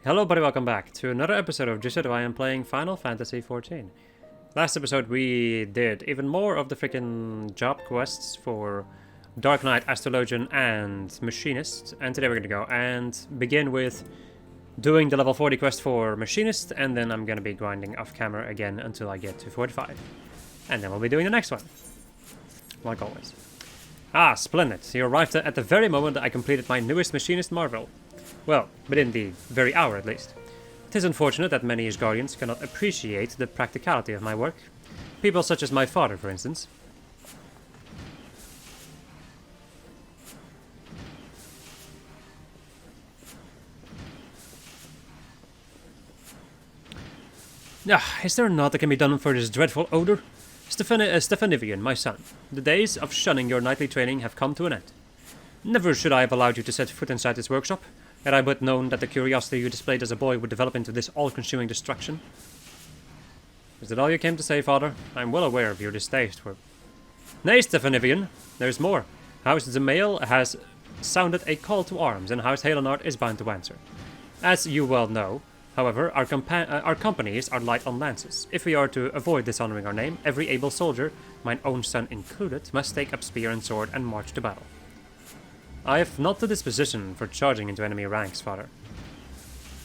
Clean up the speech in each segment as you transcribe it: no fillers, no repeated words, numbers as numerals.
Hello buddy, welcome back to another episode of Just I am playing Final Fantasy XIV. Last episode we did even more of the freaking job quests for Dark Knight, Astrologian and Machinist, and today we're gonna go and begin with doing the level 40 quest for Machinist, and then I'm gonna be grinding off camera again until I get to 45. And then we'll be doing the next one, like always. Ah, splendid. You arrived at the very moment I completed my newest Machinist marvel. Well, within the very hour at least. It is unfortunate that many Guardians cannot appreciate the practicality of my work. People such as my father, for instance. Is there naught that can be done for this dreadful odor? Stephanivian, my son, the days of shunning your nightly training have come to an end. Never should I have allowed you to set foot inside this workshop, had I but known that the curiosity you displayed as a boy would develop into this all-consuming destruction. Is that all you came to say, father? I am well aware of your distaste for... Nay, Stephanivian, there is more. House Zemail has sounded a call to arms, and House Helenard is bound to answer. As you well know, however, our companies are light on lances. If we are to avoid dishonoring our name, every able soldier, mine own son included, must take up spear and sword and march to battle. I have not the disposition for charging into enemy ranks, father.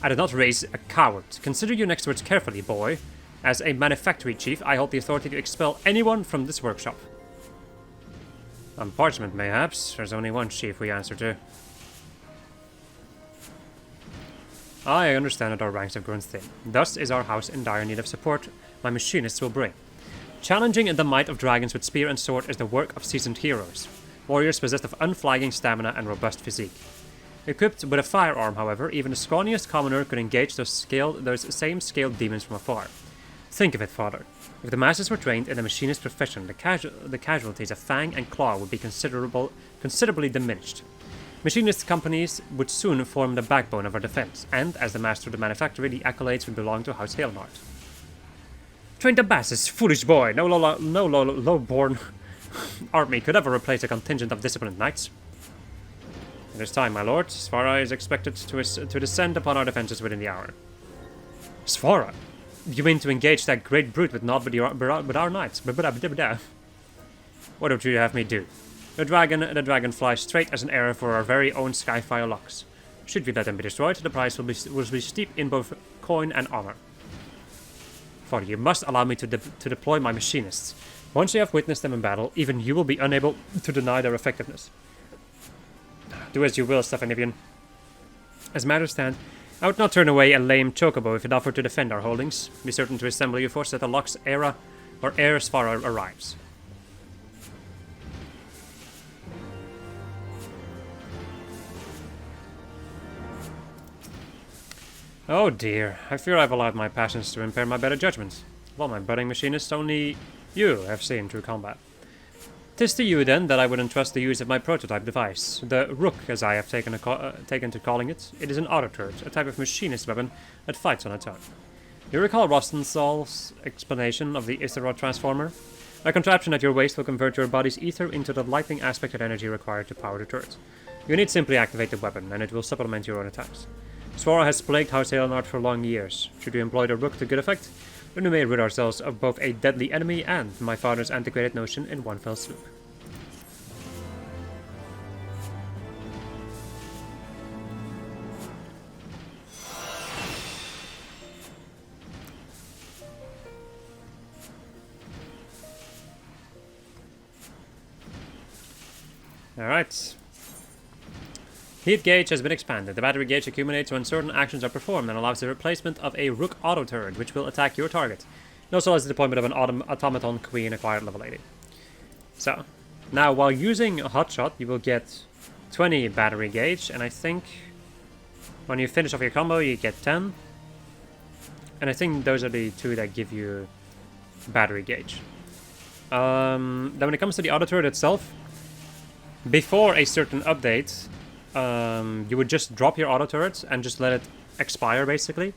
I did not raise a coward. Consider your next words carefully, boy. As a manufactory chief, I hold the authority to expel anyone from this workshop. On parchment, mayhaps. There's only one chief we answer to. I understand that our ranks have grown thin. Thus is our house in dire need of support my machinists will bring. Challenging the might of dragons with spear and sword is the work of seasoned heroes. Warriors possessed of unflagging stamina and robust physique. Equipped with a firearm, however, even the scrawniest commoner could engage those same scaled demons from afar. Think of it, father. If the masses were trained in the machinist profession, the casualties of fang and claw would be considerably diminished. Machinist companies would soon form the backbone of our defense, and, as the master of the manufactory, the accolades would belong to House Helenard. Train the masses, foolish boy! No low-born army could ever replace a contingent of disciplined knights. It is time, my lord. Svara is expected to descend upon our defenses within the hour. Svara? You mean to engage that great brute with not with our knights? What would you have me do? The dragon flies straight as an arrow for our very own Skyfire locks. Should we let them be destroyed, the price will be steep in both coin and honor. Father, you must allow me to deploy my machinists. Once you have witnessed them in battle, even you will be unable to deny their effectiveness. Do as you will, Stephanivian. As matters stand, I would not turn away a lame chocobo if it offered to defend our holdings. Be certain to assemble your force at the lock's era or ere Svara arrives. Oh dear, I fear I've allowed my passions to impair my better judgment. Of all my budding machinists, only you have seen true combat. 'Tis to you, then, that I would entrust the use of my prototype device, the Rook, as I have taken to calling it. It is an auto-turret, a type of machinist weapon that fights on its own. You recall Rostensall's explanation of the Istarod transformer? A contraption at your waist will convert your body's ether into the lightning aspect of energy required to power the turret. You need simply activate the weapon, and it will supplement your own attacks. Svara has plagued House Helenard for long years. Should you employ the Rook to good effect, then we may rid ourselves of both a deadly enemy and my father's antiquated notion in one fell swoop. Alright. Heat gauge has been expanded. The battery gauge accumulates when certain actions are performed and allows the replacement of a Rook auto turret, which will attack your target. It also allows the deployment of an automaton queen acquired level 80. So, now while using Hotshot, you will get 20 battery gauge, and I think when you finish off your combo, you get 10. And I think those are the two that give you battery gauge. Then when it comes to the auto turret itself, before a certain update, you would just drop your auto turret and just let it expire, basically.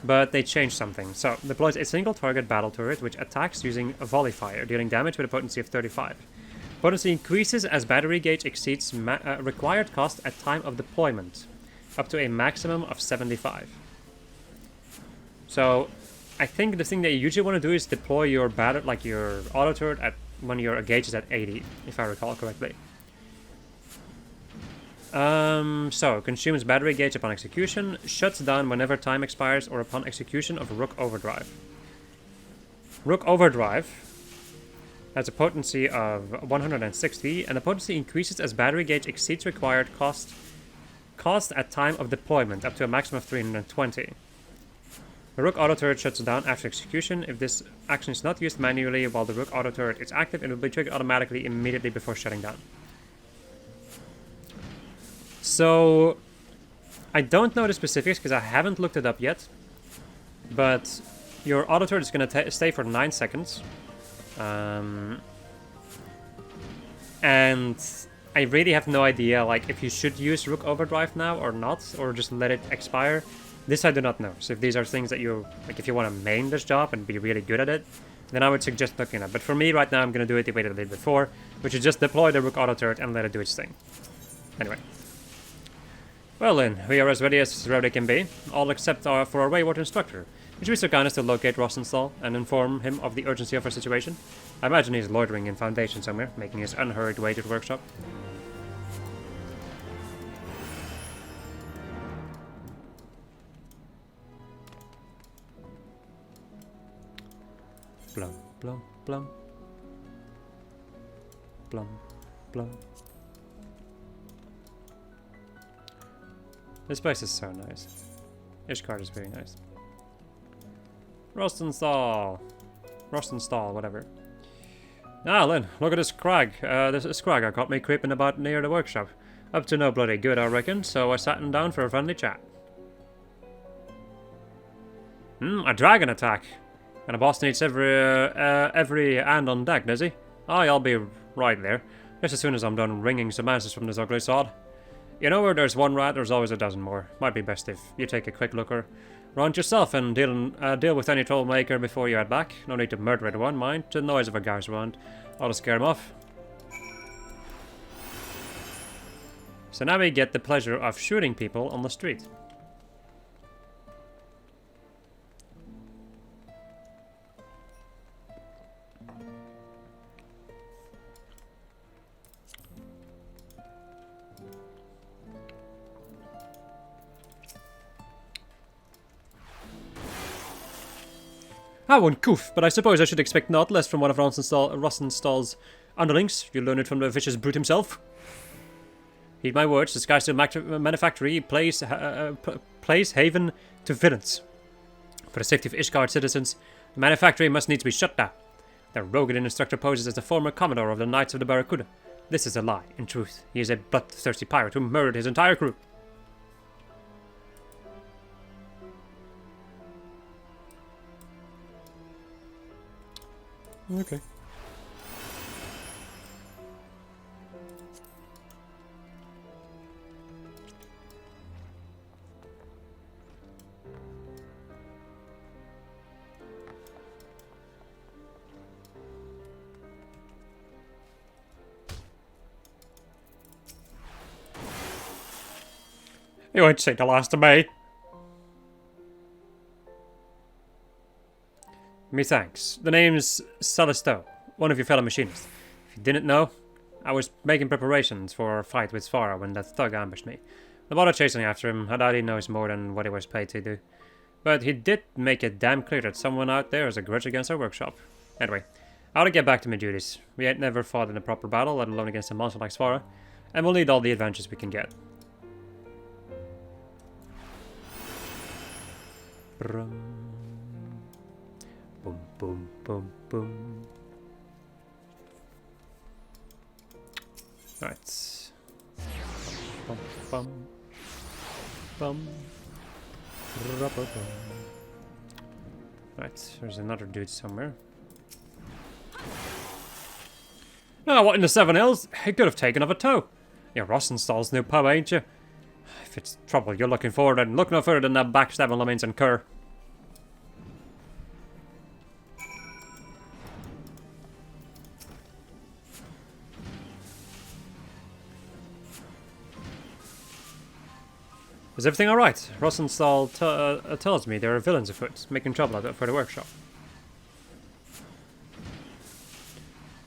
But they changed something. So, deploys a single target battle turret which attacks using a volley fire, dealing damage with a potency of 35. Potency increases as battery gauge exceeds required cost at time of deployment. up to a maximum of 75. So, I think the thing that you usually want to do is deploy your your auto turret at when your gauge is at 80, if I recall correctly. So, consumes battery gauge upon execution, shuts down whenever time expires or upon execution of Rook Overdrive. Rook Overdrive has a potency of 160, and the potency increases as battery gauge exceeds required cost at time of deployment, up to a maximum of 320. The Rook Auto Turret shuts down after execution. If this action is not used manually while the Rook Auto Turret is active, it will be triggered automatically immediately before shutting down. So, I don't know the specifics because I haven't looked it up yet, but your auto turret is going to stay for 9 seconds. And I really have no idea like if you should use Rook Overdrive now or not, or just let it expire. This I do not know. So if these are things that you, like if you want to main this job and be really good at it, then I would suggest looking at it. But for me right now, I'm going to do it the way that I did before, which is just deploy the Rook Auto Turret and let it do its thing. Anyway. Well then, we are as ready as ready can be, all except for our wayward instructor. Would you be so kind as to locate Rosenthal and inform him of the urgency of our situation? I imagine he's loitering in Foundation somewhere, making his unhurried way to the workshop. Blum, blum, blum. Blum, blum. This place is so nice. Ishgard is very nice. Rostenstall, whatever. Ah, Lynn, look at this crag. This scragger caught me creeping about near the workshop. Up to no bloody good, I reckon, so I sat him down for a friendly chat. A dragon attack. And a boss needs every hand on deck, does he? Aye, I'll be right there. Just as soon as I'm done wringing some answers from this ugly sod. You know where there's one rat, there's always a dozen more. Might be best if you take a quick looker round yourself and deal with any troublemaker before you head back. No need to murder anyone, mind. The noise of a guy's around ought to scare him off. So now we get the pleasure of shooting people on the street. Ah, one coof, but I suppose I should expect not less from one of Rosenstall's underlings. You learn it from the vicious brute himself. Heed my words, disguised as a manufactory plays haven to villains. For the safety of Ishgard citizens, the manufactory must needs be shut down. The rogue instructor poses as the former commodore of the Knights of the Barracuda. This is a lie. In truth, he is a bloodthirsty pirate who murdered his entire crew. Okay. You ain't seen the last of me. Me thanks. The name's Salisto, one of your fellow machinists. If you didn't know, I was making preparations for a fight with Svara when that thug ambushed me. No bother chasing after him. I doubt he knows more than what he was paid to do. But he did make it damn clear that someone out there has a grudge against our workshop. Anyway, I ought to get back to my duties. We ain't never fought in a proper battle, let alone against a monster like Svara, and we'll need all the adventures we can get. Brum. Boom, boom, boom, boom. Right. Bum, bum. Bum. Bum. Right, there's another dude somewhere. Now, what in the Seven Hills? He could have taken off a toe. You're Rosenstall's new pub, ain't you? If it's trouble you're looking for, then look no further than that backstabbing Lemmings and Kerr. Is everything alright? Rosenthal tells me there are villains afoot, making trouble for the workshop.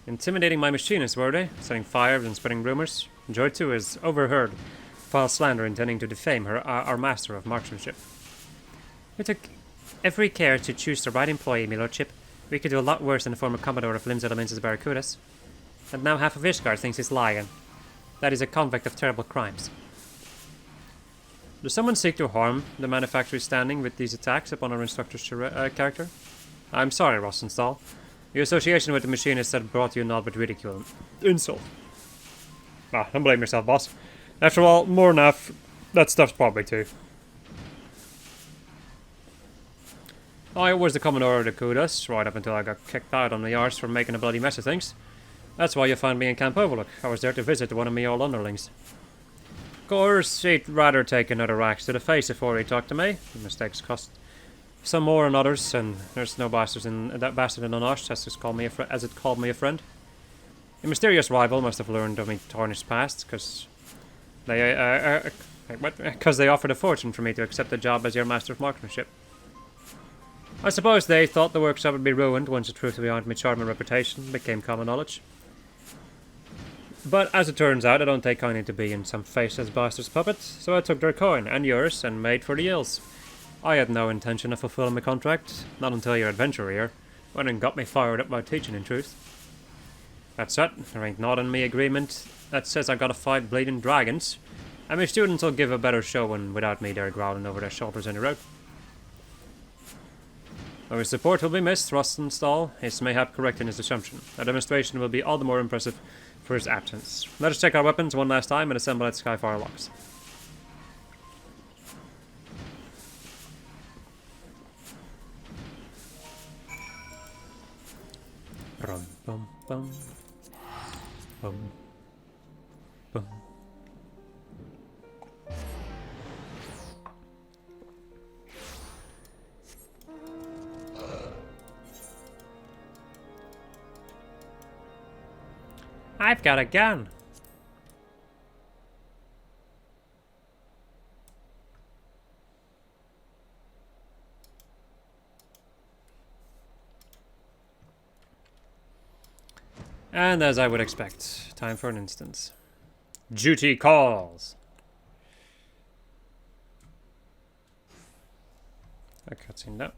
Intimidating my machinists, were they? Setting fires and spreading rumors? Joy, too, has overheard foul slander intending to defame our master of marksmanship. We took every care to choose the right employee, my lordship. We could do a lot worse than the former commodore of Limbs Elementis Barracudas. And now half of Ishgard thinks he's lying. That is a convict of terrible crimes. Does someone seek to harm the manufacturer's standing with these attacks upon our instructor's character? I'm sorry, Rosenthal. Your association with the machinists had brought you naught but ridicule and insult. Don't blame yourself, boss. After all, more than half, that stuff's probably too. I was the Commodore of the Kudas, right up until I got kicked out on the arse for making a bloody mess of things. That's why you find me in Camp Overlook. I was there to visit one of me old underlings. Of course, he'd rather take another axe to the face before he talked to me. The mistakes cost some more than others, and there's no bastard in Unosh as it called me a friend. A mysterious rival must have learned of me tarnished past, because they offered a fortune for me to accept the job as your master of marksmanship. I suppose they thought the workshop would be ruined once the truth behind my charm and reputation became common knowledge. But as it turns out, I don't take kindly to being some faceless bastard's puppet, so I took their coin, and yours, and made for the hills. I had no intention of fulfilling my contract, not until your adventure here, went and got me fired up about teaching in truth. That's it, there ain't naught in me agreement that says I gotta fight bleeding dragons, and my students will give a better showing without me there growling over their shoulders in the road. Though his support will be missed, Rosenthal is mayhap correct in his assumption. Our demonstration will be all the more impressive for his absence. Let us check our weapons one last time and assemble at Skyfire locks. Bum bum bum bum bum. I've got a gun. And as I would expect, time for an instance. Duty calls. A cutscene now.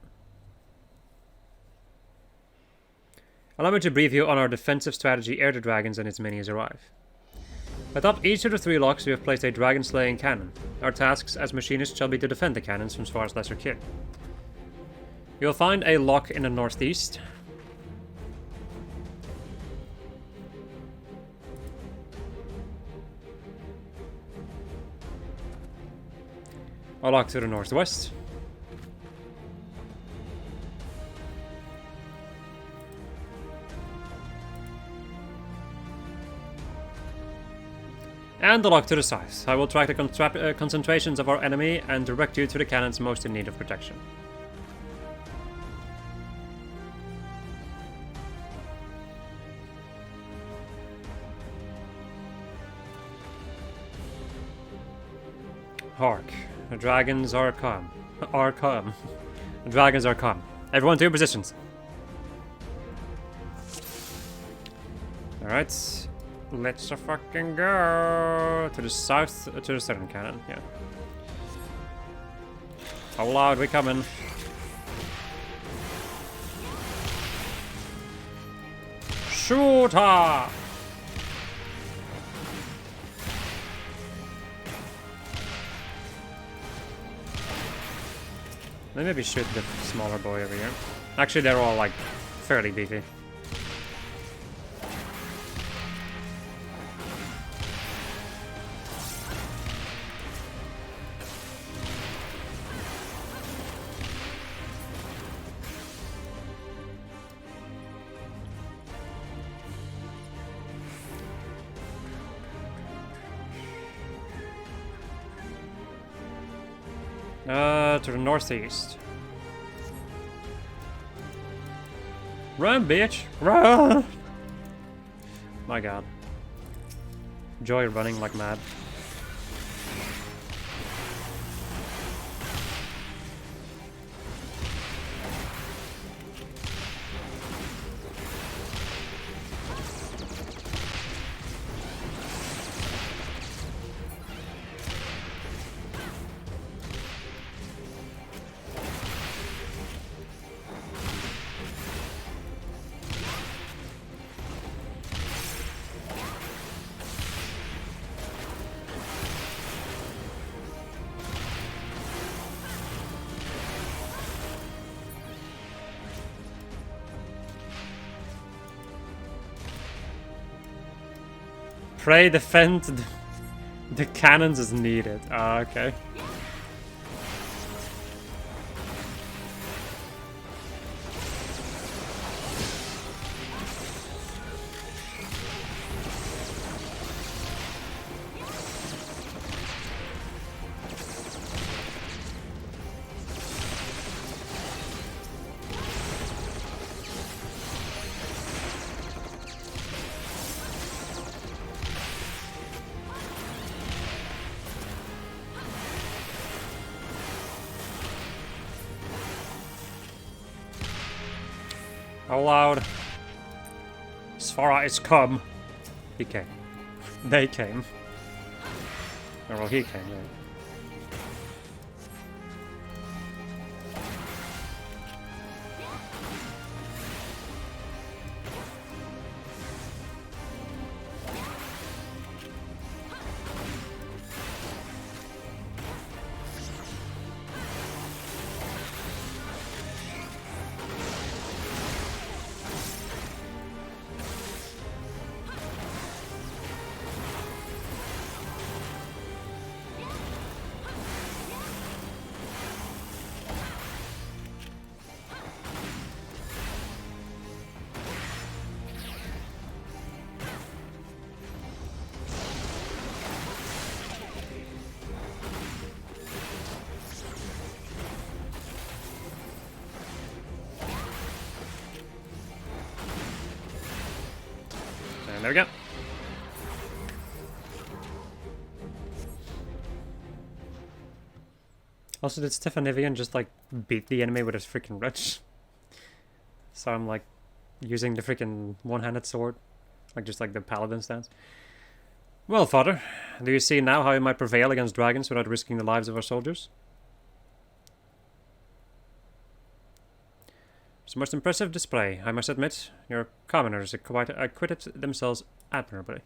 Allow me to brief you on our defensive strategy ere the dragons and its minis arrive. Atop each of the 3 locks we have placed a dragon-slaying cannon. Our tasks as machinists shall be to defend the cannons from Svar's lesser kin. You'll find a lock in the northeast. A lock to the northwest. And the lock to the south. I will track the concentrations of our enemy and direct you to the cannons most in need of protection. Hark. The dragons are come. The dragons are come. Everyone to your positions. Alright. Let's fucking go to the south, to the southern cannon, yeah. How loud we coming? Shoot her! Maybe shoot the smaller boy over here. Actually, they're all like fairly beefy. To the northeast. Run, bitch! Run! My god. Joy running like mad. Pray defend the cannons as needed. Ah, okay. How loud? As far as come. He came. They came. Or well, he came, yeah. And there we go. Also, did ffXIV just like beat the enemy with his freaking wrench? So I'm like using the freaking one-handed sword, like just like the paladin stance. Well, Father, do you see now how you might prevail against dragons without risking the lives of our soldiers? It's a most impressive display, I must admit. Your commoners acquitted themselves admirably.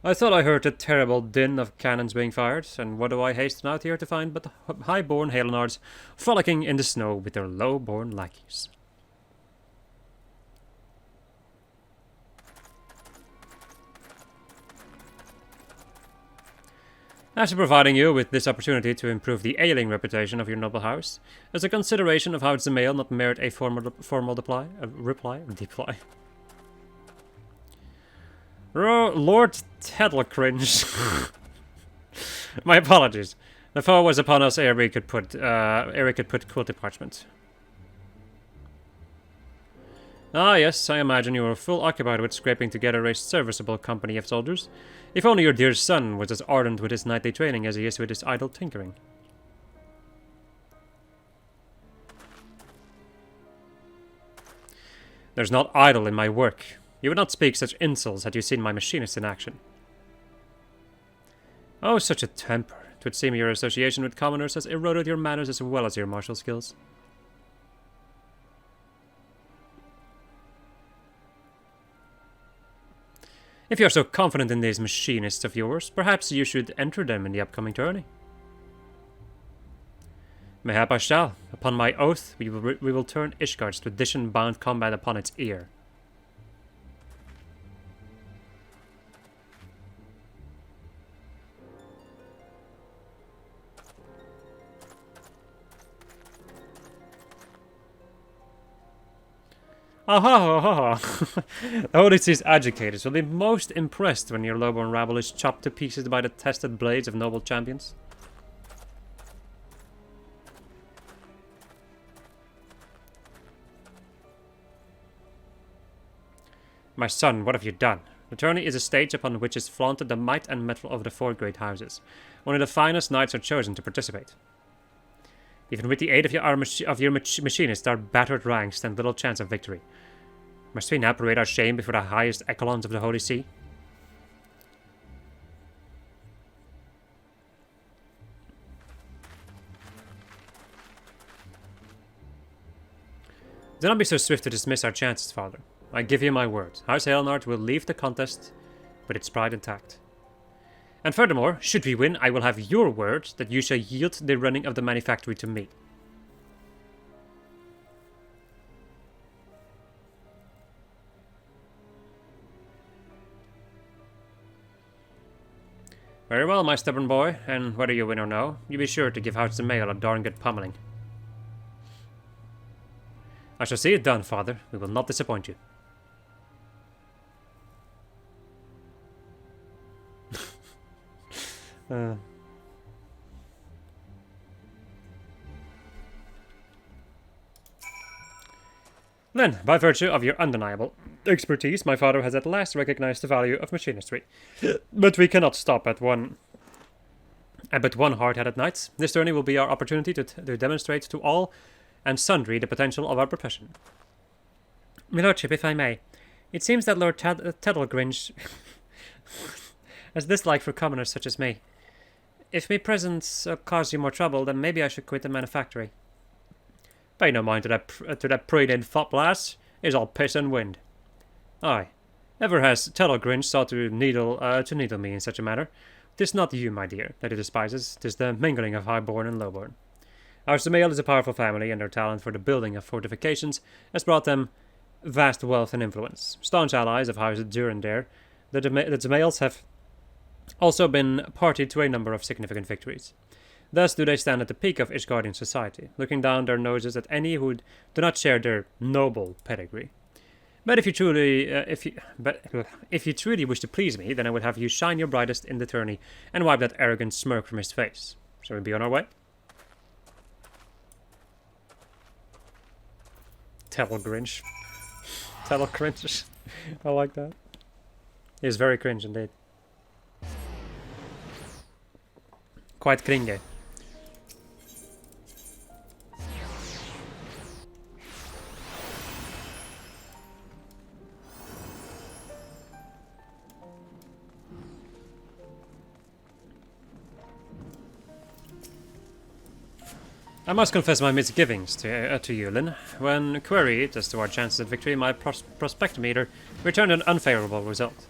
I thought I heard a terrible din of cannons being fired, and what do I hasten out here to find but high-born Halenards frolicking in the snow with their low-born lackeys. After providing you with this opportunity to improve the ailing reputation of your noble house, as a consideration of how does the mail not merit a formal reply? Lord Teddlecringe. My apologies. The foe was upon us ere we could put quilted parchment. Ah, yes, I imagine you were full occupied with scraping together a serviceable company of soldiers. If only your dear son was as ardent with his knightly training as he is with his idle tinkering. There's not idle in my work. You would not speak such insults had you seen my machinist in action. Oh, such a temper. 'Twould seem your association with commoners has eroded your manners as well as your martial skills. If you are so confident in these machinists of yours, perhaps you should enter them in the upcoming tourney. Mayhap I shall. Upon my oath, we will turn Ishgard's tradition-bound combat upon its ear. Aha! The Holy Sea's educators will be most impressed when your lowborn rabble is chopped to pieces by the tested blades of noble champions. My son, what have you done? The tourney is a stage upon which is flaunted the might and mettle of the four great houses. Only the finest knights are chosen to participate. Even with the aid of your machinists, our battered ranks stand little chance of victory. Must we now parade our shame before the highest echelons of the Holy See? Do not be so swift to dismiss our chances, Father. I give you my word. House Halenard will leave the contest with its pride intact. And furthermore, should we win, I will have your word that you shall yield the running of the manufactory to me. Very well, my stubborn boy, and whether you win or no, you be sure to give House the Mail a darn good pummeling. I shall see it done, father. We will not disappoint you. Then, by virtue of your undeniable expertise, my father has at last recognized the value of machinistry. But we cannot stop at one hard-headed knight. This journey will be our opportunity to demonstrate to all and sundry the potential of our profession. My lordship, if I may, it seems that Lord Tettlegringe has dislike for commoners such as me. If my presence cause you more trouble, then maybe I should quit the manufactory. Pay no mind to that pre-named fop lass. It's all piss and wind. Aye, ever has Tettlegringe sought to needle me in such a manner. 'Tis not you, my dear, that he despises. 'Tis the mingling of highborn and lowborn. House the Mail is a powerful family, and their talent for the building of fortifications has brought them vast wealth and influence. Staunch allies of House Durandare, the Mails have also been party to a number of significant victories. Thus do they stand at the peak of Ishgardian society, looking down their noses at any who do not share their noble pedigree. But if you truly wish to please me, then I would have you shine your brightest in the tourney and wipe that arrogant smirk from his face. Shall we be on our way? Tettlegringe. Tettlegringe. I like that. He is very cringe indeed. Quite cringe. I must confess my misgivings to you, Lyn. When queried as to our chances of victory, my prospectometer returned an unfavorable result.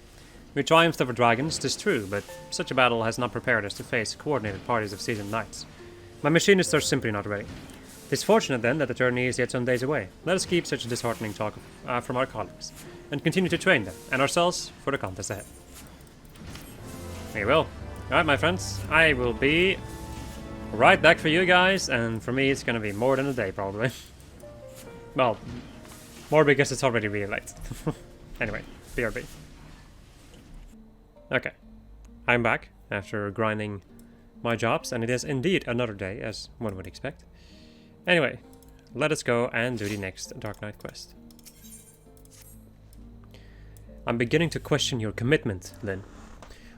We triumphed over dragons, 'tis true, but such a battle has not prepared us to face coordinated parties of seasoned knights. My machinists are simply not ready. 'Tis fortunate, then, that the tourney is yet some days away. Let us keep such disheartening talk from our colleagues, and continue to train them, and ourselves, for the contest ahead. We will. Alright, my friends, I will be right back for you guys, and for me it's gonna be more than a day, probably. Well, more because it's already really late. Anyway, BRB. Okay, I'm back after grinding my jobs, and it is indeed another day, as one would expect. Anyway, let us go and do the next Dark Knight quest. I'm beginning to question your commitment, Lyn.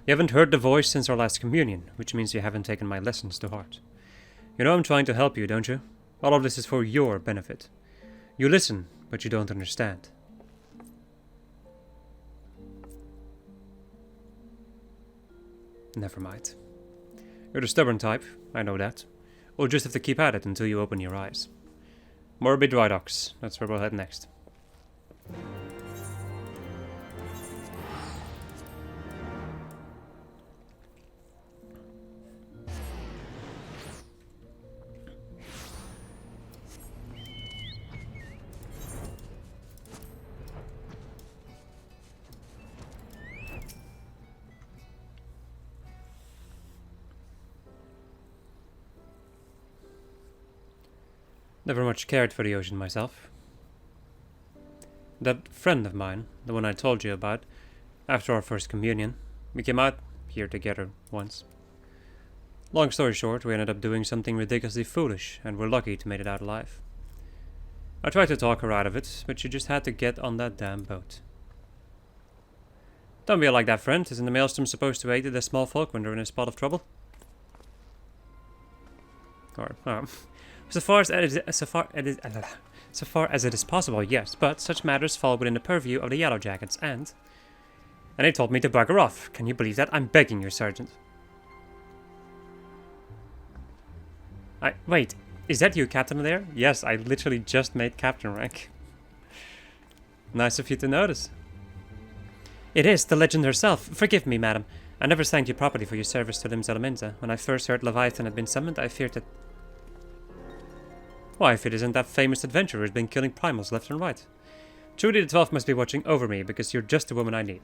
You haven't heard the voice since our last communion, which means you haven't taken my lessons to heart. You know I'm trying to help you, don't you? All of this is for your benefit. You listen, but you don't understand. Never mind. You're the stubborn type, I know that. We'll just have to keep at it until you open your eyes. Morbid Dry Docks, that's where we'll head next. Never much cared for the ocean myself. That friend of mine, the one I told you about, after our first communion, we came out here together once. Long story short, we ended up doing something ridiculously foolish, and we're lucky to make it out alive. I tried to talk her out of it, but she just had to get on that damn boat. Don't be like that, friend. Isn't the Maelstrom supposed to aid the small folk when they're in a spot of trouble? So far as it is possible, yes, but such matters fall within the purview of the Yellow Jackets, and they told me to bugger off. Can you believe that? I'm begging you, Sergeant. Wait, is that you, Captain, there? Yes, I literally just made Captain rank. Nice of you to notice. It is, the legend herself. Forgive me, madam. I never thanked you properly for your service to Lim Zalaminza. When I first heard Leviathan had been summoned, I feared that... Why, if it isn't that famous adventurer who's been killing primals left and right. Truly the 12 must be watching over me, because you're just the woman I need.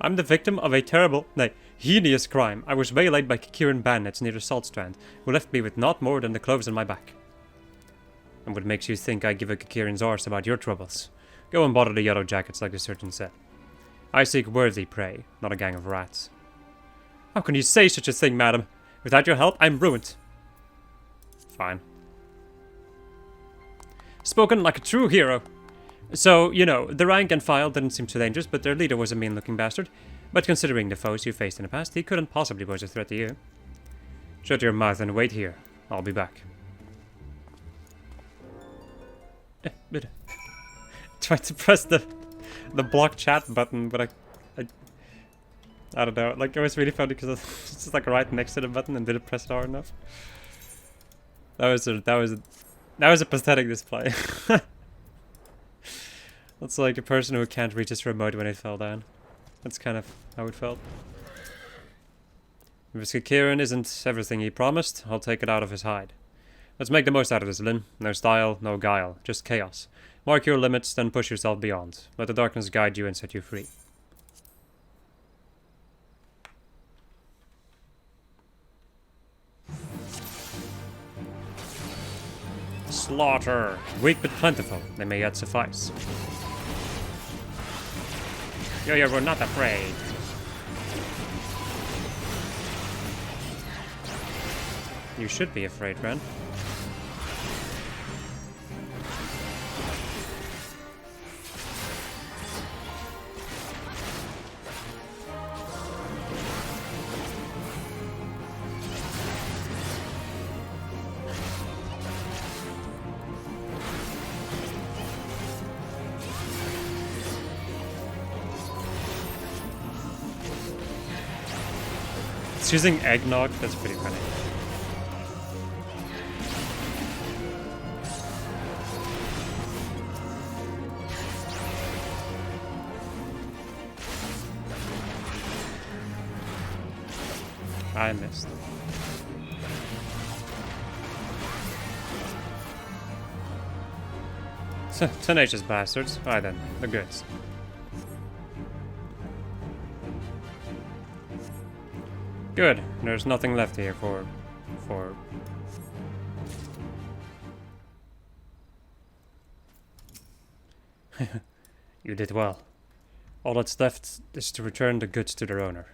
I'm the victim of a terrible, nay, heinous crime. I was waylaid by Kikiran bandits near the Salt Strand, who left me with not more than the clothes on my back. And what makes you think I give a Kikiran's arse about your troubles? Go and bother the Yellow Jackets like the surgeon said. I seek worthy prey, not a gang of rats. How can you say such a thing, madam? Without your help, I'm ruined. Fine. Spoken like a true hero. So, you know, the rank and file didn't seem too dangerous, but their leader was a mean-looking bastard. But considering the foes you faced in the past, he couldn't possibly pose a threat to you. Shut your mouth and wait here. I'll be back. Tried to press the block chat button, but I don't know. Like, it was really funny because it's just like right next to the button and didn't press it hard enough. That was a pathetic display. That's like a person who can't reach his remote when it fell down. That's kind of how it felt. If his Kikiran isn't everything he promised, I'll take it out of his hide. Let's make the most out of this, Lyn. No style, no guile, just chaos. Mark your limits, then push yourself beyond. Let the darkness guide you and set you free. Slaughter! Weak but plentiful, they may yet suffice. We're not afraid. You should be afraid, Ren. It's using eggnog, that's pretty funny. I missed. Tenacious bastards. Alright then, the goods. Good. There's nothing left here for... You did well. All that's left is to return the goods to their owner.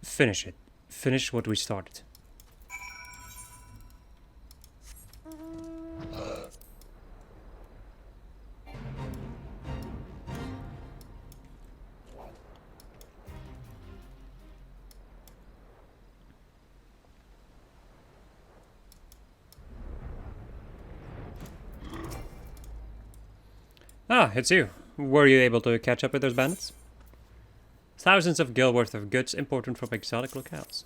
Finish it. Finish what we started. Ah, it's you. Were you able to catch up with those bandits? Thousands of gil worth of goods imported from exotic locales.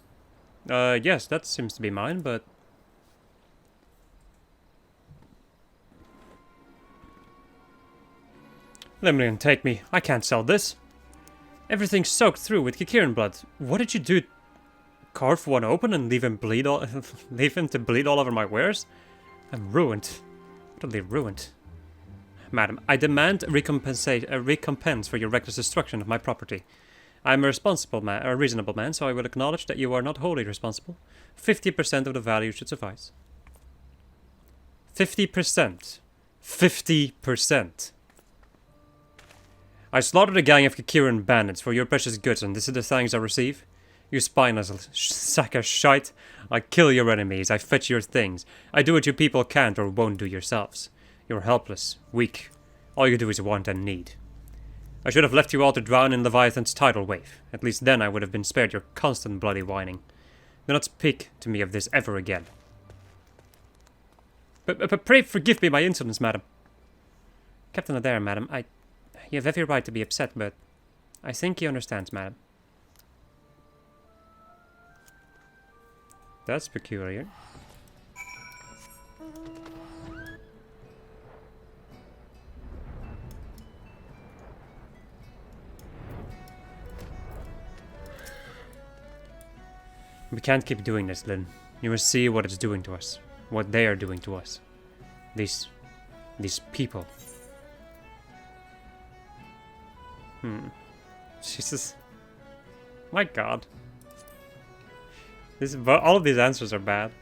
Yes, that seems to be mine, but... Limerian, take me. I can't sell this. Everything's soaked through with Kikiran blood. What did you do? Carve one open and leave him bleed all leave him to bleed all over my wares? I'm ruined. Totally ruined. Madam, I demand a recompense for your reckless destruction of my property. I am a reasonable man, so I will acknowledge that you are not wholly responsible. 50% of the value should suffice. 50%. 50%. I slaughtered a gang of Kikiran bandits for your precious goods, and this is the thanks I receive? You spineless sack of shite. I kill your enemies, I fetch your things. I do what you people can't or won't do yourselves. You're helpless, weak. All you do is want and need. I should have left you all to drown in Leviathan's tidal wave. At least then I would have been spared your constant bloody whining. Do not speak to me of this ever again. But pray forgive me my insolence, madam. Captain Adair, madam, you have every right to be upset, but I think he understands, madam. That's peculiar. We can't keep doing this, Lyn. You must see what it's doing to us. What they are doing to us. These people. Jesus. My god. All of these answers are bad.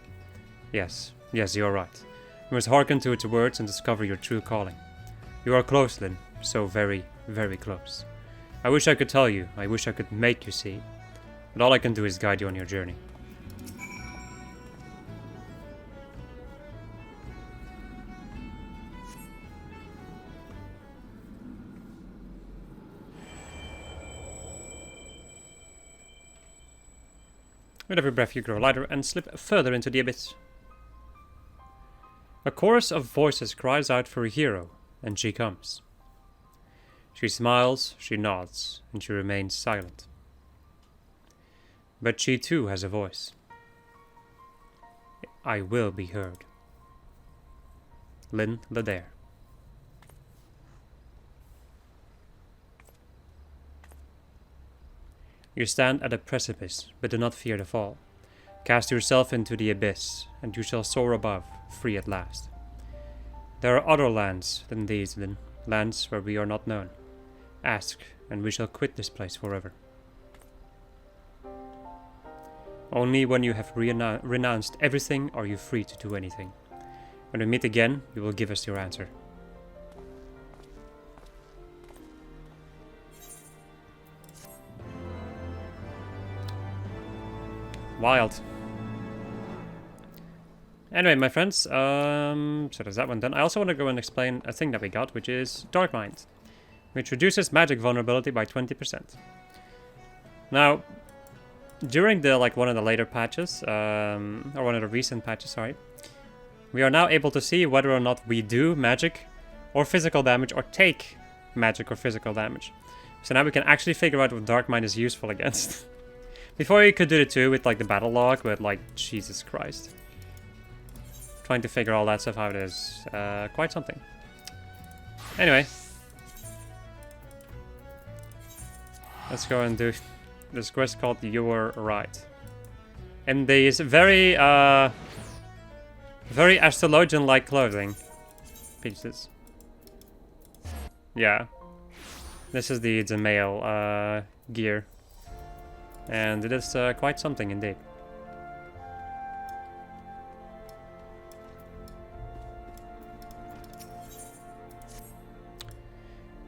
Yes, you are right. You must hearken to its words and discover your true calling. You are close, Lyn. So very, very close. I wish I could tell you. I wish I could make you see. But all I can do is guide you on your journey. With every breath you grow lighter and slip further into the abyss. A chorus of voices cries out for a hero, and she comes. She smiles, she nods, and she remains silent. But she too has a voice. I will be heard. Lyn Ledare. You stand at a precipice, but do not fear the fall. Cast yourself into the abyss, and you shall soar above, free at last. There are other lands than these, Lyn, lands where we are not known. Ask, and we shall quit this place forever. Only when you have renounced everything are you free to do anything. When we meet again, you will give us your answer. Wild. Anyway, my friends, so there's that one done. I also want to go and explain a thing that we got, which is Dark Mind, which reduces magic vulnerability by 20%. Now, during the one of the later patches, or one of the recent patches, sorry, we are now able to see whether or not we do magic or physical damage, or take magic or physical damage. So now we can actually figure out what Dark Mind is useful against. Before you could do it too with the battle log, but Jesus Christ. Trying to figure all that stuff out is quite something. Anyway. Let's go and do this quest called You're Right. And these very astrologian-like clothing pieces. Yeah. This is the male gear. And it is quite something indeed.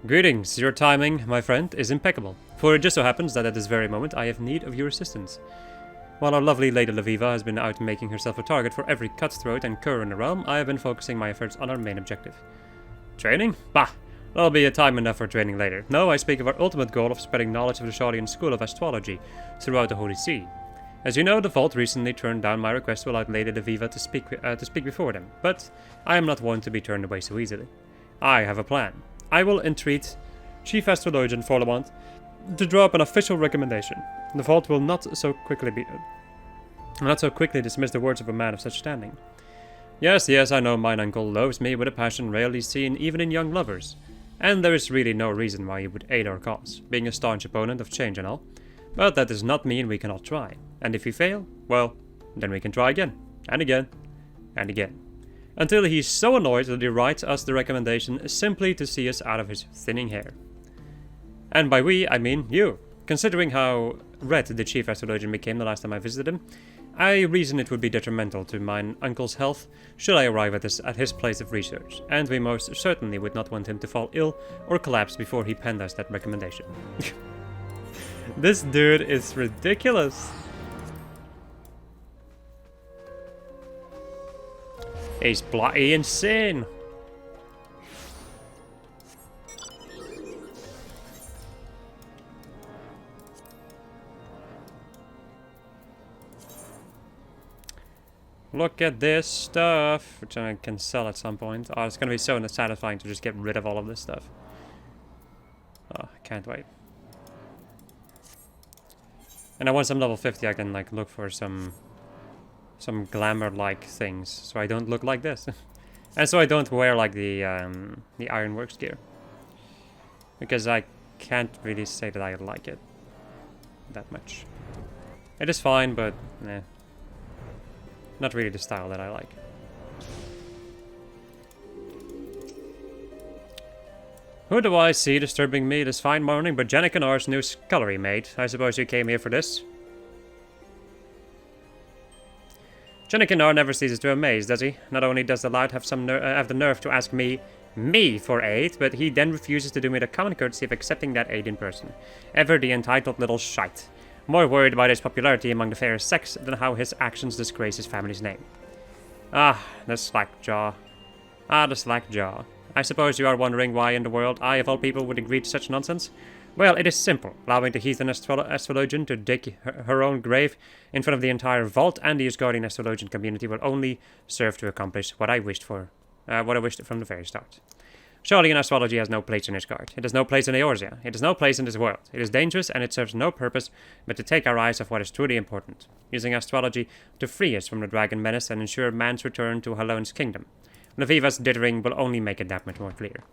Greetings, your timing, my friend, is impeccable. For it just so happens that at this very moment I have need of your assistance. While our lovely Lady Laviva has been out making herself a target for every cutthroat and cur in the realm, I have been focusing my efforts on our main objective. Training? Bah! There'll be a time enough for training later. No, I speak of our ultimate goal of spreading knowledge of the Shardian school of astrology throughout the Holy See. As you know, the Vault recently turned down my request to allow Lady Laviva to speak before them, but I am not one to be turned away so easily. I have a plan. I will entreat Chief Astrologian Forlamont to draw up an official recommendation. The Vault will not so quickly dismiss the words of a man of such standing. Yes, I know mine uncle loves me with a passion rarely seen even in young lovers. And there is really no reason why he would aid our cause, being a staunch opponent of change and all. But that does not mean we cannot try. And if we fail, well, then we can try again, and again, and again. Until he's so annoyed that he writes us the recommendation simply to see us out of his thinning hair. And by we, I mean you. Considering how red the Chief Astrologian became the last time I visited him, I reason it would be detrimental to mine uncle's health should I arrive at his place of research, and we most certainly would not want him to fall ill or collapse before he penned us that recommendation. This dude is ridiculous. He's bloody insane. Look at this stuff, which I can sell at some point. Oh, it's gonna be so satisfying to just get rid of all of this stuff. Oh, I can't wait. And once I'm level 50, I can look for some glamour-like things, so I don't look like this, and so I don't wear the Ironworks gear, because I can't really say that I like it that much. It is fine, but not really the style that I like. Who do I see disturbing me this fine morning but Janik and R's new scullery maid? I suppose you came here for this? Janik and R never ceases to amaze, does he? Not only does the lout have have the nerve to ask me for aid, but he then refuses to do me the common courtesy of accepting that aid in person. Ever the entitled little shite. More worried about his popularity among the fair sex than how his actions disgrace his family's name. Ah, the slack jaw. Ah, the slack jaw. I suppose you are wondering why in the world I, of all people, would agree to such nonsense? Well, it is simple. Allowing the heathen astrologian to dig her own grave in front of the entire vault and the Asgardian astrologian community will only serve to accomplish what I wished from the very start. Surely an astrology has no place in Asgard. It has no place in Eorzea. It has no place in this world. It is dangerous and it serves no purpose but to take our eyes off what is truly important, using astrology to free us from the dragon menace and ensure man's return to Halone's kingdom. Leviva's dithering will only make it that much clearer.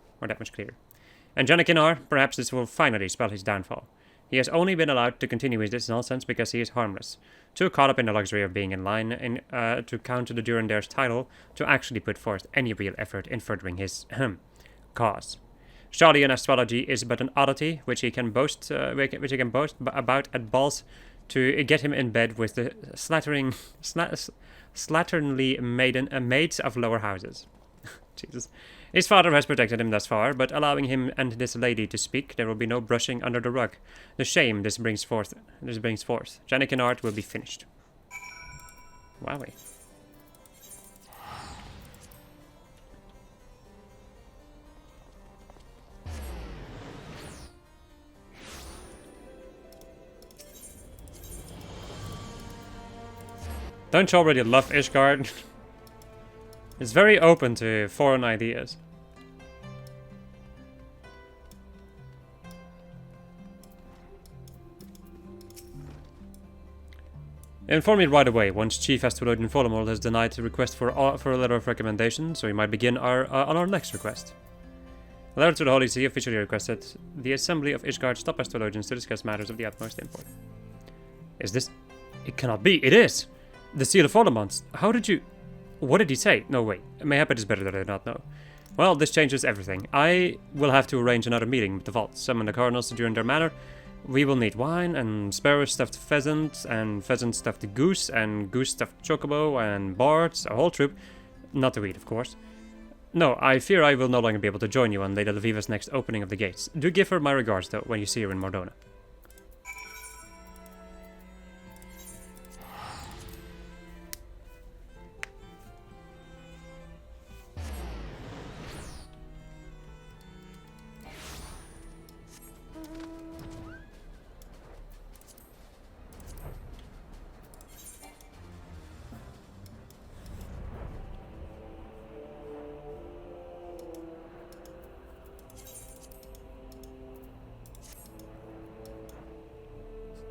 And Janikinar, perhaps this will finally spell his downfall. He has only been allowed to continue with this nonsense because he is harmless, too caught up in the luxury of being in line to counter the Durandare's title to actually put forth any real effort in furthering his cause. Surely an astrology is but an oddity which he can boast about at balls to get him in bed with the slatternly maids of lower houses. Jesus. His father has protected him thus far, but allowing him and this lady to speak, there will be no brushing under the rug. The shame this brings forth. Janik and Art will be finished. Wowie. Don't you already love Ishgard? It's very open to foreign ideas. Inform me right away once Chief Astrologian Voldemort has denied the request for a letter of recommendation, so we might begin on our next request. A letter to the Holy See officially requested the Assembly of Ishgard's top astrologians to discuss matters of the utmost import. Is this... It cannot be. It is! The Seal of Voldemort. How did you... What did he say? No, wait. Mayhap it is better that I do not know. Well, this changes everything. I will have to arrange another meeting with the vault. Summon the cardinals during their manor. We will need wine, and sparrow stuffed pheasant, and pheasant stuffed goose, and goose stuffed chocobo, and bards, a whole troop. Not to eat, of course. No, I fear I will no longer be able to join you on Lady Leviva's next opening of the gates. Do give her my regards, though, when you see her in Mordona.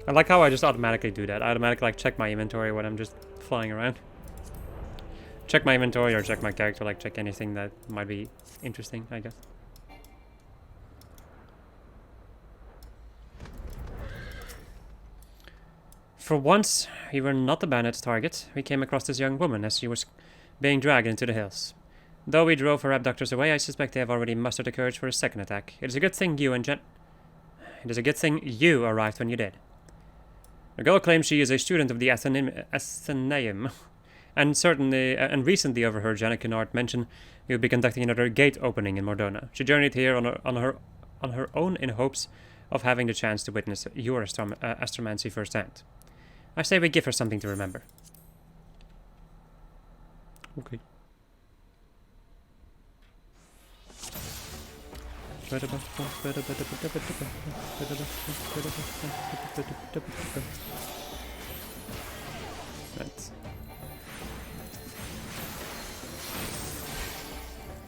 I like how I just automatically do that. I automatically like check my inventory when I'm just flying around. Check my inventory or check my character, like check anything that might be interesting, I guess. For once, we were not the bandit's target. We came across this young woman as she was being dragged into the hills. Though we drove her abductors away, I suspect they have already mustered the courage for a second attack. It is a good thing you arrived when you did. The girl claims she is a student of the Athenaeum, and recently overheard Janik Kennard mention he would be conducting another gate opening in Mordona. She journeyed here on her own in hopes of having the chance to witness your astromancy firsthand. I say we give her something to remember. Okay. Right.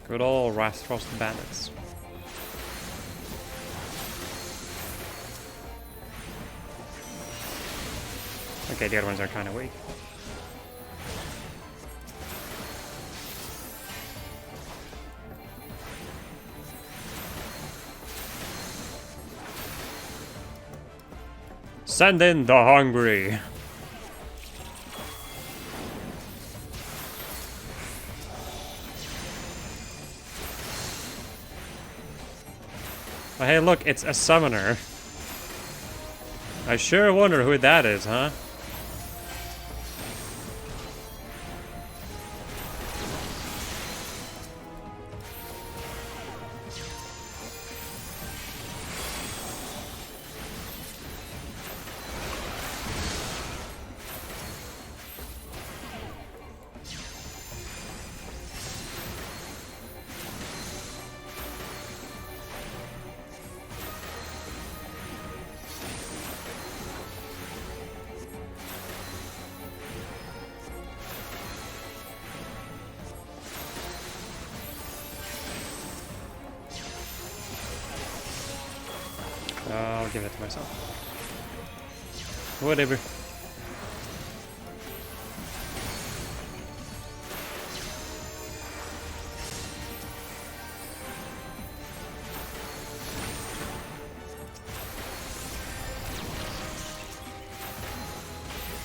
Good old Rastros the bandits. Okay, the other ones are kind of weak. Send in the hungry. Oh, hey, look, it's a summoner. I sure wonder who that is, huh? I'll give it to myself. Whatever.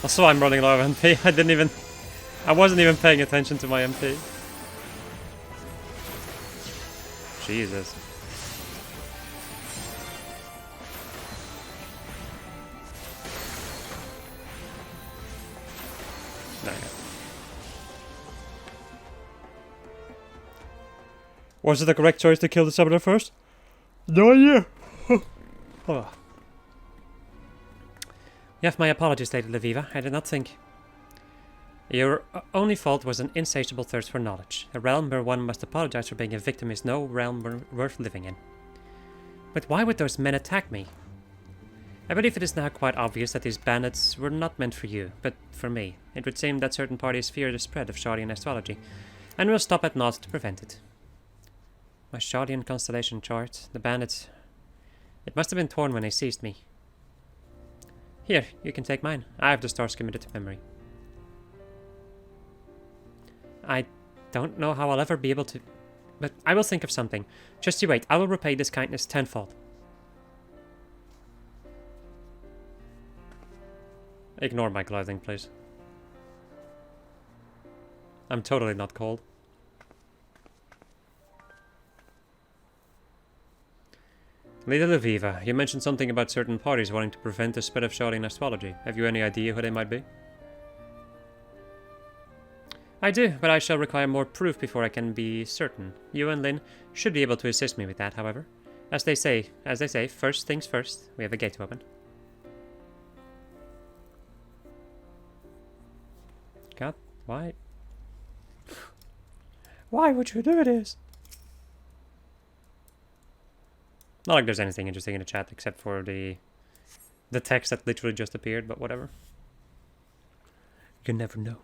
Also, I'm running low of MP. I wasn't even paying attention to my MP. Jesus. There you go. Was it the correct choice to kill the summoner first? No idea. Oh. You have my apologies, Lady Leviva. I did not think. Your only fault was an insatiable thirst for knowledge. A realm where one must apologize for being a victim is no realm worth living in. But why would those men attack me? I believe it is now quite obvious that these bandits were not meant for you, but for me. It would seem that certain parties fear the spread of Shardian astrology, and will stop at naught to prevent it. My Shardian constellation chart, the bandits... It must have been torn when they seized me. Here, you can take mine. I have the stars committed to memory. I don't know how I'll ever be able to... But I will think of something. Just you wait, I will repay this kindness tenfold. Ignore my clothing, please. I'm totally not cold. Lady Leviva, you mentioned something about certain parties wanting to prevent the spread of Shardian astrology. Have you any idea who they might be? I do, but I shall require more proof before I can be certain. You and Lynn should be able to assist me with that, however. As they say, first things first. We have a gate to open. God, why? Why would you do this? Not like there's anything interesting in the chat except for the text that literally just appeared, but whatever. You never know.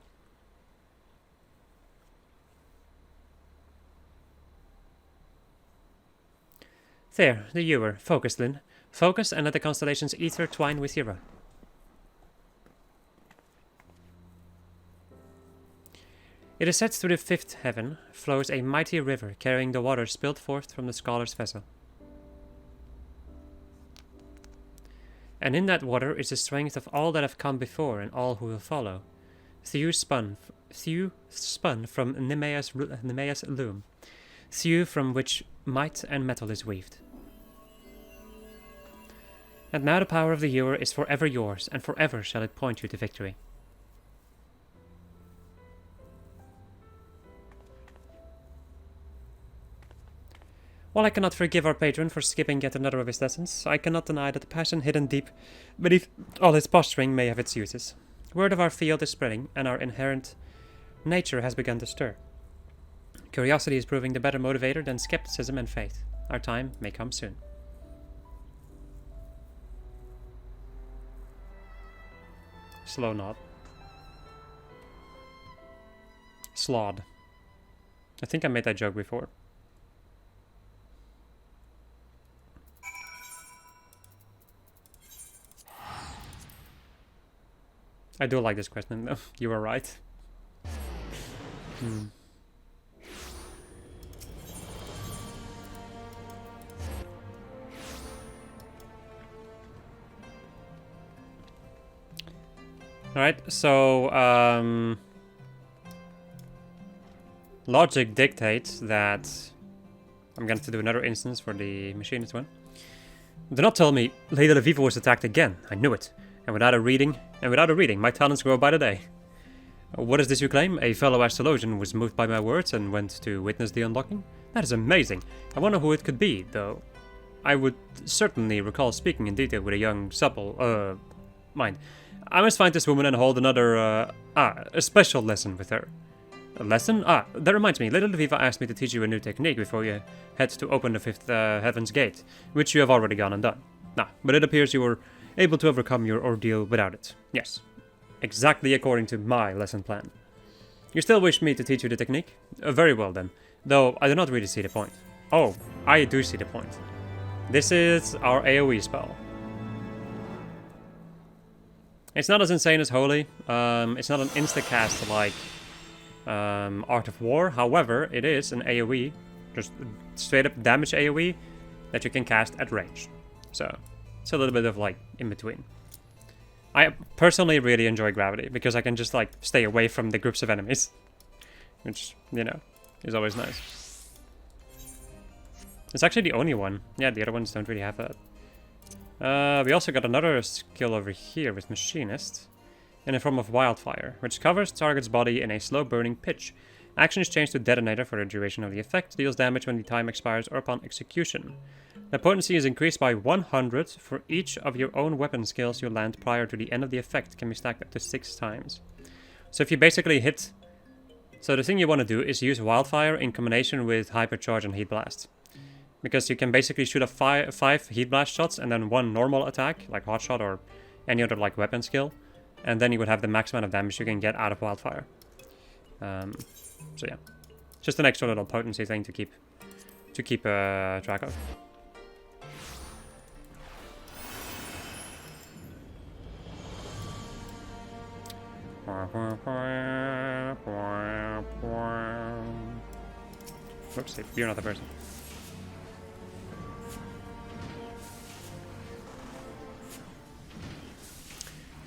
There, the Ewer. Focus, Lynn. Focus and let the constellation's ether twine with your own. It is said through the fifth heaven flows a mighty river carrying the water spilled forth from the scholar's vessel. And in that water is the strength of all that have come before and all who will follow. Thew spun from Nemea's loom, thew from which might and metal is weaved. And now the power of the Ewer is forever yours, and forever shall it point you to victory. While I cannot forgive our patron for skipping yet another of his lessons, I cannot deny that the passion hidden deep beneath all his posturing may have its uses. Word of our field is spreading, and our inherent nature has begun to stir. Curiosity is proving the better motivator than skepticism and faith. Our time may come soon. Slow nod. Slod. I think I made that joke before. I do like this question though. You were right. Alright, so logic dictates that I'm going to do another instance for the machinist one. Do not tell me Lady Lviva was attacked again. I knew it. And without a reading, my talents grow by the day. What is this you claim? A fellow astrologian was moved by my words and went to witness the unlocking? That is amazing. I wonder who it could be, though. I would certainly recall speaking in detail with a young, supple, mind. I must find this woman and hold another, a special lesson with her. A lesson? That reminds me. Lady Lviva asked me to teach you a new technique before you head to open the fifth Heaven's Gate, which you have already gone and done. But it appears you were able to overcome your ordeal without it. Yes. Exactly according to my lesson plan. You still wish me to teach you the technique? Very well then, though I do not really see the point. Oh, I do see the point. This is our AoE spell. It's not as insane as Holy. It's not an insta-cast like Art of War. However, it is an AoE, just straight up damage AoE that you can cast at range. So, it's a little bit of like in between. I personally really enjoy Gravity because I can just like stay away from the groups of enemies, which, you know, is always nice. It's actually the only one. Yeah, the other ones don't really have that. We also got another skill over here with Machinist in the form of Wildfire, which covers target's body in a slow burning pitch. Action is changed to Detonator for the duration of the effect, deals damage when the time expires or upon execution. The potency is increased by 100 for each of your own weapon skills you land prior to the end of the effect, can be stacked up to 6 times. So if you basically hit... So the thing you want to do is use Wildfire in combination with Hypercharge and Heat Blast. Because you can basically shoot a 5 Heat Blast shots and then 1 normal attack, like Hot Shot or any other like weapon skill. And then you would have the max amount of damage you can get out of Wildfire. So yeah, just an extra little potency thing to keep track of. Whoops, you're not the person.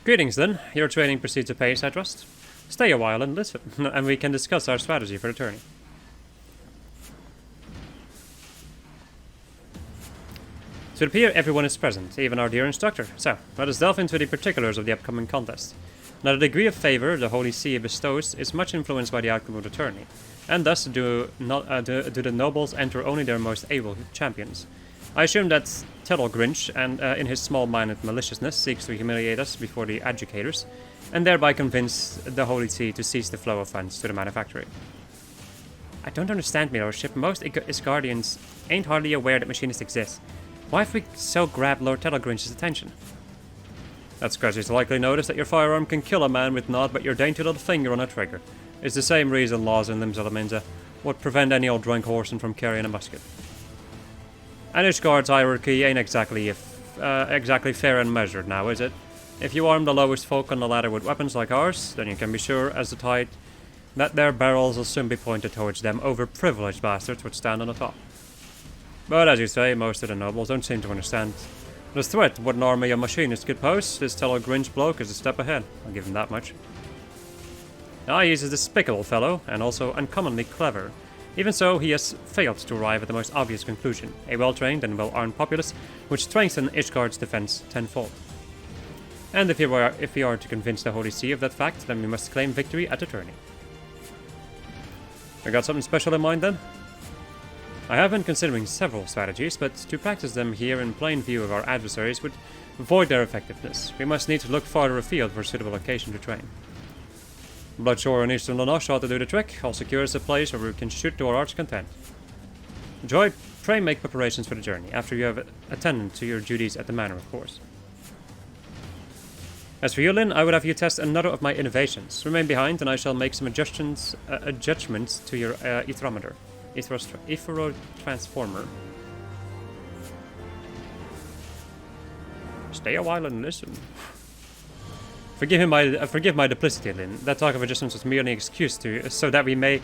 Greetings then. Your training proceeds apace, I trust. Stay a while and listen, and we can discuss our strategy for the tourney. To appear, everyone is present, even our dear instructor. So, let us delve into the particulars of the upcoming contest. Now, the degree of favor the Holy See bestows is much influenced by the outcome of the tourney, and thus do the nobles enter only their most able champions. I assume that Tettle Grinch, and in his small-minded maliciousness, seeks to humiliate us before the educators, and thereby convince the Holy See to cease the flow of funds to the manufactory. I don't understand, my lordship. Most Isgardians ain't hardly aware that machinists exist. Why have we so grabbed Lord Tettlegrinch's attention? That's because he's likely noticed that your firearm can kill a man with naught but your dainty little finger on a trigger. It's the same reason laws in Limsa would prevent any old drunk horseman from carrying a musket. And Ishgard's hierarchy ain't exactly fair and measured now, is it? If you arm the lowest folk on the ladder with weapons like ours, then you can be sure as the tide that their barrels will soon be pointed towards them overprivileged bastards which stand on the top. But as you say, most of the nobles don't seem to understand the threat what an army of machinists could pose. This Tello Grinch bloke is a step ahead, I'll give him that much. He's a despicable fellow, and also uncommonly clever. Even so, he has failed to arrive at the most obvious conclusion, a well-trained and well-armed populace which strengthens Ishgard's defense tenfold. And if we are to convince the Holy See of that fact, then we must claim victory at the tourney. You got something special in mind then? I have been considering several strategies, but to practice them here in plain view of our adversaries would void their effectiveness. We must need to look farther afield for a suitable occasion to train. Bloodshore and Eastern Lanosh ought to do the trick. I'll secure us a place where we can shoot to our heart's content. Joy, pray make preparations for the journey, after you have attended to your duties at the manor, of course. As for you, Lyn, I would have you test another of my innovations. Remain behind, and I shall make some adjustments to your Etherometer. Ethero Transformer. Stay a while and listen. Forgive my duplicity, Lyn. That talk of adjustments was merely an excuse so that we might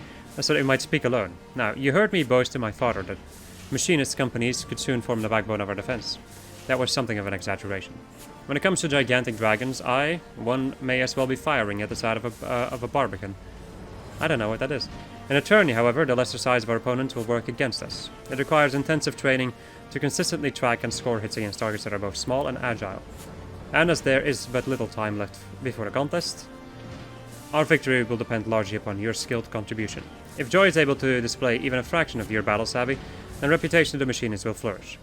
speak alone. Now, you heard me boast to my father that machinist companies could soon form the backbone of our defense. That was something of an exaggeration. When it comes to gigantic dragons, one may as well be firing at the side of a barbican. I don't know what that is. In a tourney, however, the lesser size of our opponents will work against us. It requires intensive training to consistently track and score hits against targets that are both small and agile. And as there is but little time left before the contest, our victory will depend largely upon your skilled contribution. If Joy is able to display even a fraction of your battle savvy, then reputation of the machinist will flourish.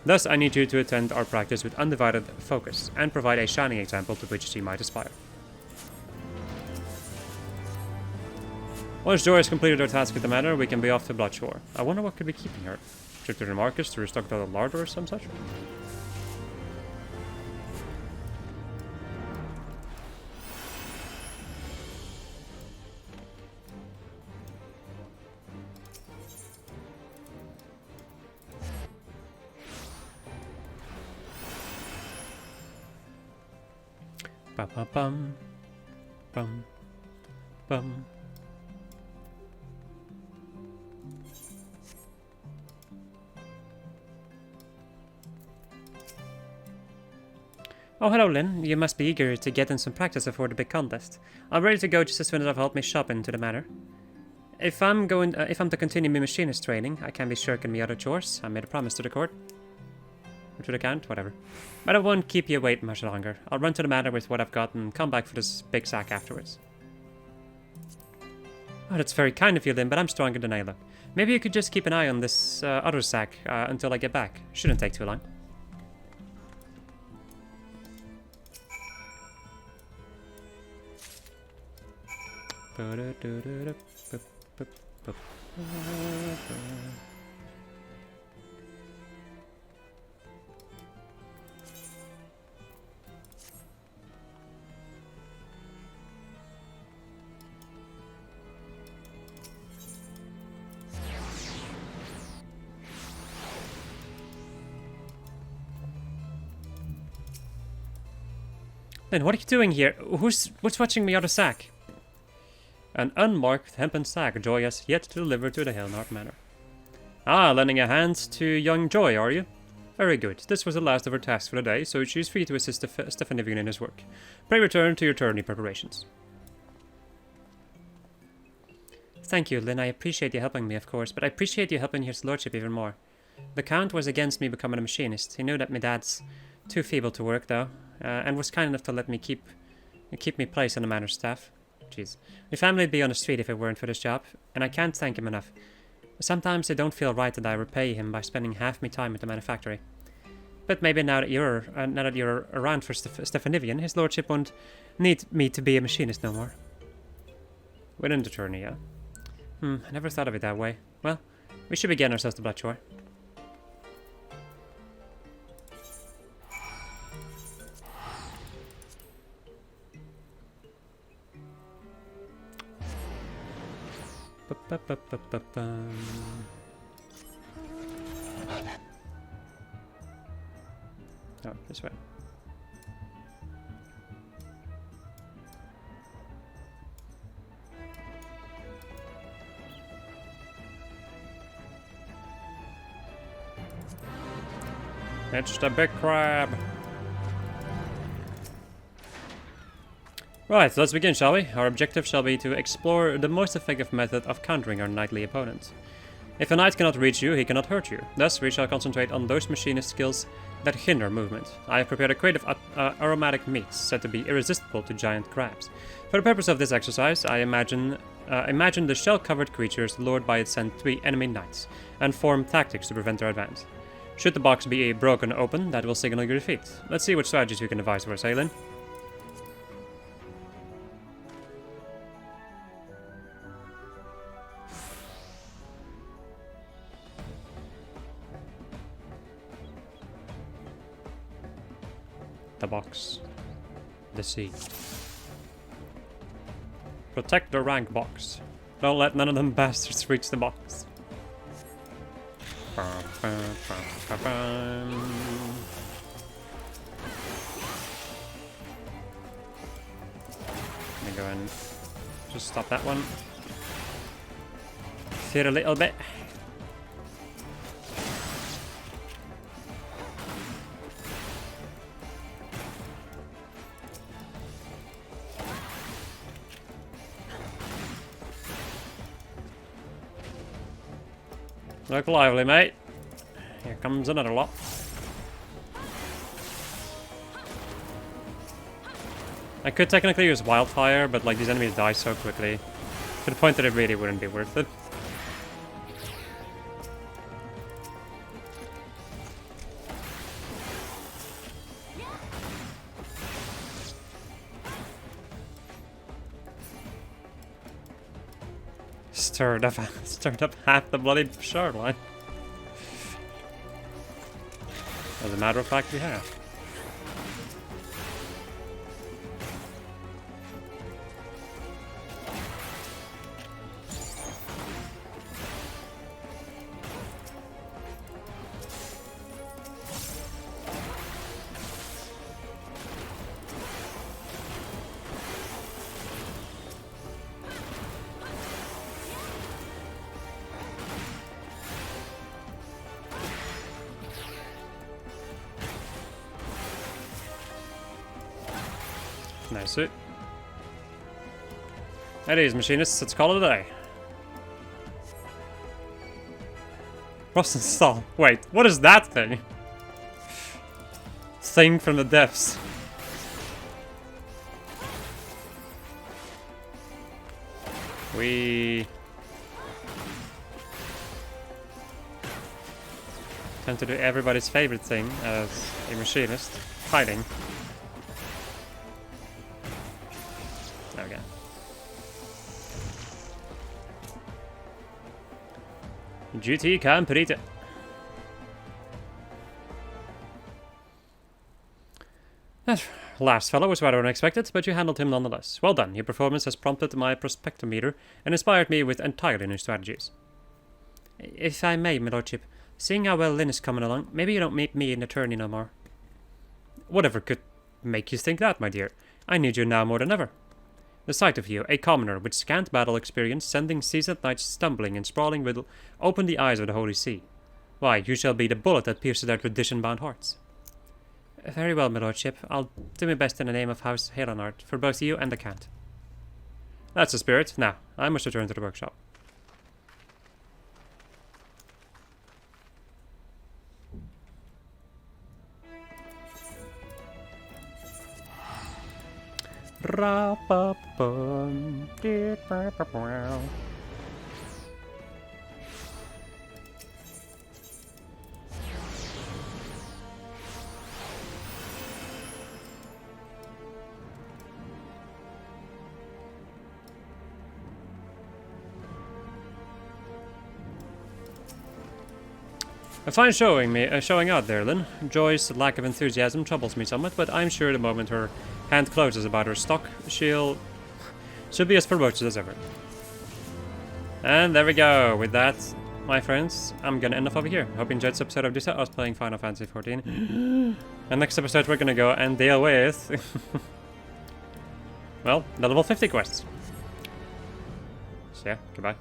Thus, I need you to attend our practice with undivided focus, and provide a shining example to which she might aspire. Once Joy has completed her task with the manor, we can be off to Bloodshore. I wonder what could be keeping her. Trip to the markets to restock the larder or some such? Bum bum bum. Oh, hello, Lynn. You must be eager to get in some practice before the big contest. I'm ready to go just as soon as I've helped me shop into the manor. If I'm to continue my machinist training, I can't be shirking me other chores. I made a promise to the court. Or to the count, whatever. But I won't keep you waiting much longer. I'll run to the manor with what I've got and come back for this big sack afterwards. Oh, that's very kind of you, Lynn, but I'm stronger than I look. Maybe you could just keep an eye on this other sack until I get back. Shouldn't take too long. Then what are you doing here? What's watching me out of sack? An unmarked hempen sack Joy has yet to deliver to the Hellnart Manor. Ah, lending a hand to young Joy, are you? Very good. This was the last of her tasks for the day, so she is free to assist ffXIV in his work. Pray return to your tourney preparations. Thank you, Lynn. I appreciate you helping me, of course, but I appreciate you helping his lordship even more. The Count was against me becoming a machinist. He knew that my dad's too feeble to work, though, and was kind enough to let me keep me placed on the manor staff. Jeez. My family would be on the street if it weren't for this job, and I can't thank him enough. Sometimes it don't feel right that I repay him by spending half my time at the manufactory. But maybe now that you're around for ffXIV, his lordship won't need me to be a machinist no more. Within the tourney, yeah. I never thought of it that way. Well, we should be getting ourselves to Bloodshore. Oh, this way. It's the big crab. Right, let's begin, shall we? Our objective shall be to explore the most effective method of countering our knightly opponent. If a knight cannot reach you, he cannot hurt you. Thus, we shall concentrate on those machinist skills that hinder movement. I have prepared a crate of aromatic meats, said to be irresistible to giant crabs. For the purpose of this exercise, I imagine the shell-covered creatures lured by its scent to be enemy knights, and form tactics to prevent their advance. Should the box be broken open, that will signal your defeat. Let's see what strategies we can devise for us, Aelin. The box. The sea. Protect the rank box. Don't let none of them bastards reach the box. Let me go and just stop that one. Fear a little bit. Look lively, mate. Here comes another lot. I could technically use Wildfire, but like these enemies die so quickly, to the point that it really wouldn't be worth it. Stirred up half the bloody shoreline. As a matter of fact, we have. Nice it. It is, machinists. Let's call it a day. Rosenstall. Wait, what is that thing? Thing from the depths. We tend to do everybody's favorite thing as a machinist, hiding. Okay. GT commentating. That last fellow was rather unexpected, but you handled him nonetheless. Well done. Your performance has prompted my prospectometer and inspired me with entirely new strategies. If I may, my lordship, seeing how well Lynn is coming along, maybe you don't meet me in attorney no more. Whatever could make you think that, my dear? I need you now more than ever. The sight of you, a commoner with scant battle experience, sending seasoned knights stumbling and sprawling, will open the eyes of the Holy See. Why, you shall be the bullet that pierces their tradition-bound hearts. Very well, my lordship. I'll do my best in the name of House Helenard, for both you and the cat. That's the spirit. Now, I must return to the workshop. A fine showing out there, Lynn. Joy's lack of enthusiasm troubles me somewhat, but I'm sure the moment her hand closes about her stock, she'll be as ferocious as ever. And there we go. With that, my friends, I'm gonna end off over here. Hope you enjoyed this episode of this. I was playing Final Fantasy XIV. And next episode we're gonna go and deal with well, the level 50 quests. So yeah, goodbye.